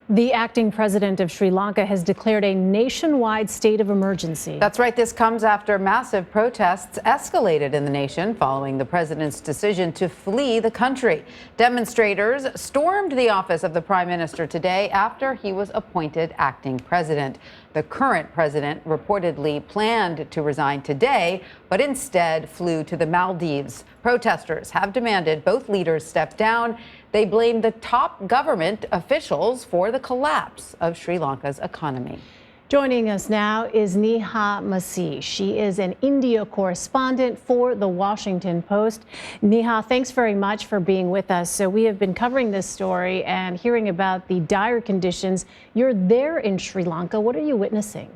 The acting president of Sri Lanka has declared a nationwide state of emergency. That's right. This comes after massive protests escalated in the nation following the president's decision to flee the country. Demonstrators stormed the office of the prime minister today after he was appointed acting president. The current president reportedly planned to resign today, but instead flew to the Maldives. Protesters have demanded both leaders step down. They blame the top government officials for the collapse of Sri Lanka's economy. Joining us now is Niha Masih. She is an India correspondent for The Washington Post. Niha, thanks very much for being with us. So we have been covering this story and hearing about the dire conditions. You're there in Sri Lanka. What are you witnessing?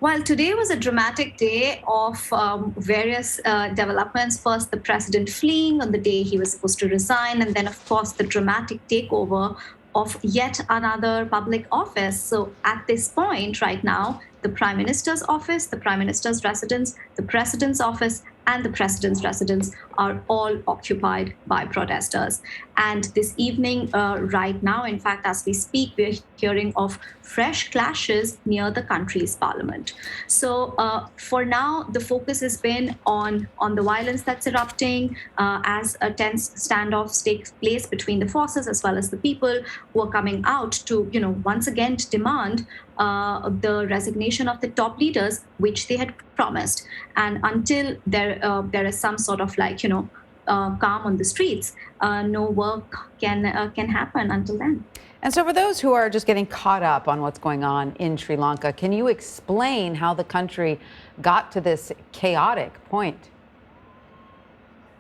Well, today was a dramatic day of various developments. First, the president fleeing on the day he was supposed to resign, and then, of course, the dramatic takeover of yet another public office. So at this point right now, the prime minister's office, the prime minister's residence, the president's office, and the president's residence are all occupied by protesters. And this evening, right now, in fact, as we speak, we're hearing of fresh clashes near the country's parliament. So for now, the focus has been on the violence that's erupting as a tense standoff takes place between the forces as well as the people who are coming out to, once again to demand the resignation of the top leaders, which they had promised. And until there is some sort of calm on the streets, no work can happen until then. And so for those who are just getting caught up on what's going on in Sri Lanka, can you explain how the country got to this chaotic point?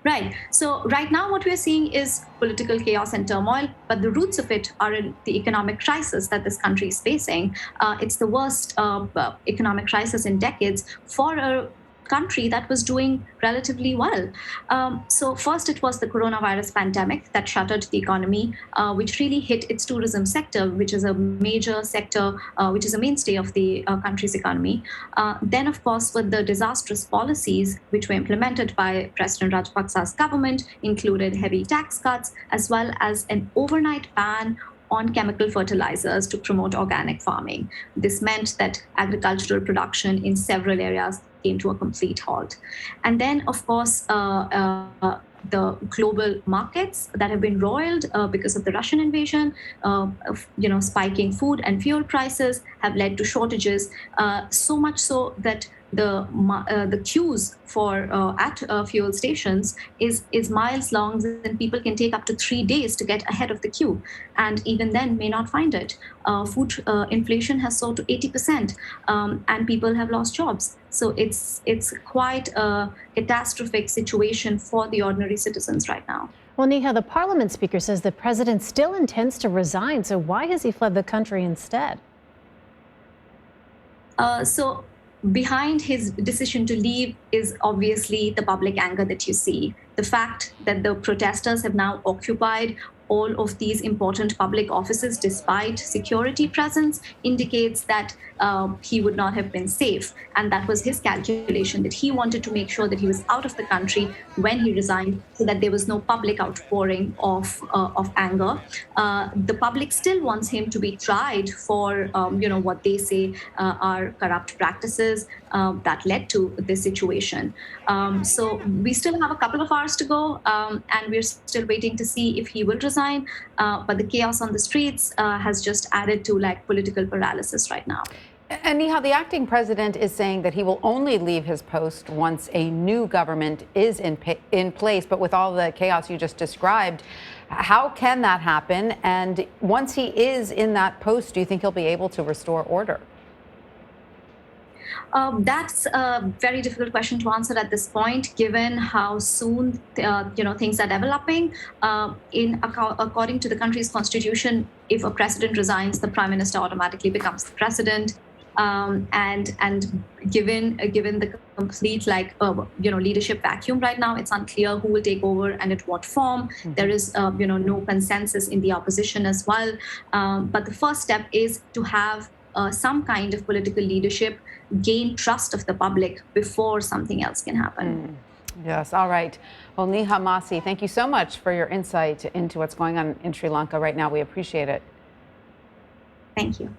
Right. So right now what we're seeing is political chaos and turmoil, but the roots of it are in the economic crisis that this country is facing. It's the worst economic crisis in decades for a country that was doing relatively well. So first it was the coronavirus pandemic that shuttered the economy, which really hit its tourism sector, which is a major sector, which is a mainstay of the country's economy. Then, of course, with the disastrous policies which were implemented by President Rajapaksa's government, included heavy tax cuts, as well as an overnight ban on chemical fertilizers to promote organic farming. This meant that agricultural production in several areas came to a complete halt. And then, of course, the global markets that have been roiled because of the Russian invasion, spiking food and fuel prices have led to shortages, so much so that the queues for at fuel stations is miles long, and people can take up to 3 days to get ahead of the queue, and even then may not find it. Food inflation has soared to 80%, and people have lost jobs. So it's quite a catastrophic situation for the ordinary citizens right now. Well, Niha, the parliament speaker says the president still intends to resign. So why has he fled the country instead? So behind his decision to leave is obviously the public anger that you see. The fact that the protesters have now occupied all of these important public offices despite security presence indicates that he would not have been safe. And that was his calculation, that he wanted to make sure that he was out of the country when he resigned so that there was no public outpouring of anger. The public still wants him to be tried for, what they say are corrupt practices that led to this situation. So we still have a couple of hours to go, and we're still waiting to see if he will resign. But the chaos on the streets has just added to political paralysis right now. And Niha, the acting president is saying that he will only leave his post once a new government is in place. But with all the chaos you just described, how can that happen? And once he is in that post, do you think he'll be able to restore order? That's a very difficult question to answer at this point, given how soon things are developing. According to the country's constitution, if a president resigns, the prime minister automatically becomes the president. And given the complete leadership vacuum right now, it's unclear who will take over and at what form. Mm-hmm. There is no consensus in the opposition as well. But the first step is to have some kind of political leadership gain trust of the public before something else can happen. Yes. All right. Well, Niha Masih, thank you so much for your insight into what's going on in Sri Lanka right now. We appreciate it. Thank you.